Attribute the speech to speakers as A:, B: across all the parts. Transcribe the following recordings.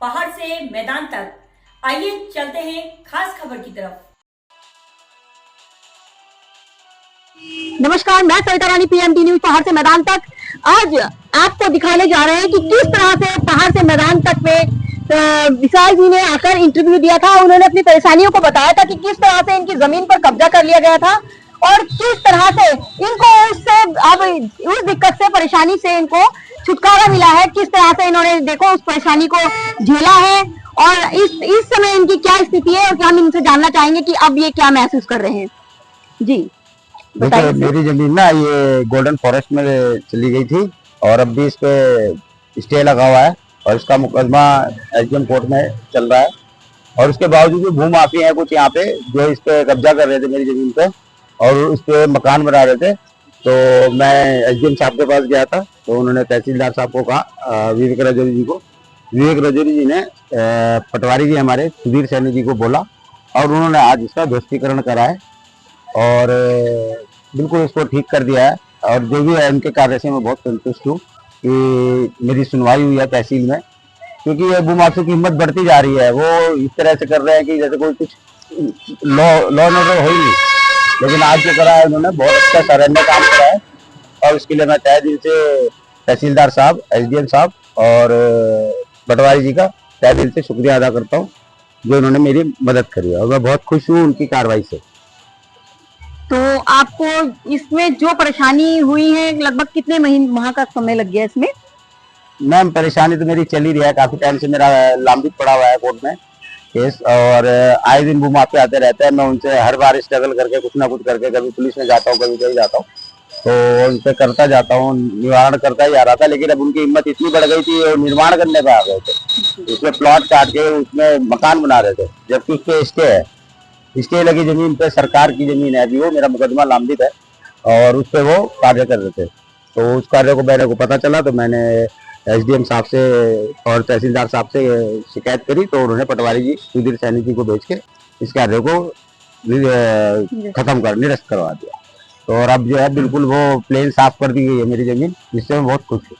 A: पहाड़ से मैदान तक। आइए चलते हैं खास खबर की तरफ।
B: नमस्कार, मैं सविता रानी, पीएमटी न्यूज पहाड़ से मैदान तक। आज आपको दिखाने जा रहे हैं कि किस तरह से पहाड़ से मैदान तक में विशाल जी ने आकर इंटरव्यू दिया था। उन्होंने अपनी परेशानियों को बताया था कि किस तरह से इनकी जमीन पर कब्जा कर लिया गया था और किस तरह से इनको उससे अब उस दिक्कत से, परेशानी से इनको छुटकारा मिला है। किस तरह से इन्होंने देखो उस परेशानी को झेला है और इस समय इनकी क्या स्थिति है और हम इनसे जानना चाहेंगे कि अब ये क्या महसूस कर रहे हैं। जी
C: देखिए, मेरी जमीन ना ये गोल्डन फॉरेस्ट में चली गई थी और अब भी इस पे स्टे लगा हुआ है और इसका मुकदमा एसडीएम कोर्ट में चल रहा है। और उसके बावजूद भी भूमाफी है कुछ यहाँ पे जो इस पे कब्जा कर रहे थे मेरी जमीन पे और उस पे मकान बना रहे थे। तो मैं एसडीएम साहब के पास गया था तो उन्होंने तहसीलदार साहब को कहा, विवेक रजौरी जी को। विवेक रजौरी जी ने पटवारी जी हमारे सुधीर सैनी जी को बोला और उन्होंने आज इसका ध्वस्तीकरण करा है और बिल्कुल इसको ठीक कर दिया है। और जो भी है उनके कार्य से मैं बहुत संतुष्ट हूँ कि मेरी सुनवाई हुई है तहसील में, क्योंकि ये भूमाफियों की हिम्मत बढ़ती जा रही है। वो इस तरह से कर रहे हैं कि जैसे कोई कुछ लॉ एंड ऑर्डर हो ही नहीं, लेकिन आज जो करा है उन्होंने बहुत अच्छा सराहनीय काम करा है और उसके लिए मैं तहे दिल से तहसीलदार साहब, एसडीएम साहब और पटवारी जी का तहे दिल से शुक्रिया अदा करता हूँ जो उन्होंने मेरी मदद करी है और मैं बहुत खुश हूँ उनकी कार्रवाई से।
B: तो आपको इसमें जो परेशानी हुई है लगभग कितने माह का समय लग गया इसमें?
C: मैम, परेशानी तो मेरी चल ही रही है, काफी टाइम से मेरा लंबित पड़ा हुआ है कोर्ट में केस और आए दिन भूमाफी आते रहते हैं। मैं उनसे हर बार स्ट्रगल करके कुछ ना कुछ करके कभी पुलिस में जाता हूँ, कभी कहीं जाता हूँ, तो उनसे करता जाता हूँ, निवारण करता ही आ रहा था। लेकिन अब उनकी हिम्मत इतनी बढ़ गई थी और निर्माण करने पे आ गए थे। उसमें प्लॉट काट के उसमें मकान बना रहे थे, जबकि उस पे स्टे है। स्टे लगी जमीन पे, सरकार की जमीन है अभी, वो मेरा मुकदमा लंबित है और उस पे वो कार्य कर रहे थे। तो उस कार्य को मेरे को पता चला तो मैंने एसडीएम साहब से और तहसीलदार साहब से शिकायत करी तो उन्होंने पटवारी जी सुधीर सैनी जी को भेज के इस कार्य को खत्म कर निरस्त करवा दिया। तो और अब जो है बिल्कुल वो प्लेन साफ कर दी गई है मेरी जमीन, जिससे मैं बहुत खुश हूँ।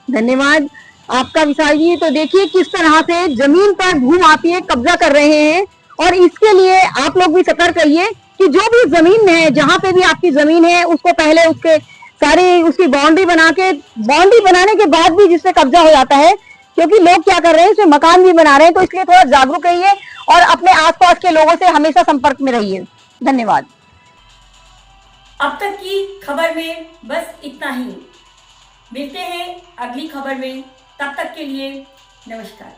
B: धन्यवाद आपका विशाल जी। तो देखिए किस तरह से जमीन पर भूमाफिया कब्जा कर रहे हैं और इसके लिए आप लोग भी सतर्क रहिए कि जो भी जमीन है, जहाँ पे भी आपकी जमीन है, उसको पहले उसके सारी उसकी बाउंड्री बनाने के बाद भी जिससे कब्जा हो जाता है, क्योंकि लोग क्या कर रहे हैं, इसमें मकान भी बना रहे हैं। तो इसलिए थोड़ा जागरूक रहिए और अपने आसपास के लोगों से हमेशा संपर्क में रहिए। धन्यवाद।
A: अब तक की खबर में बस इतना ही। मिलते हैं अगली खबर में, तब तक के लिए नमस्कार।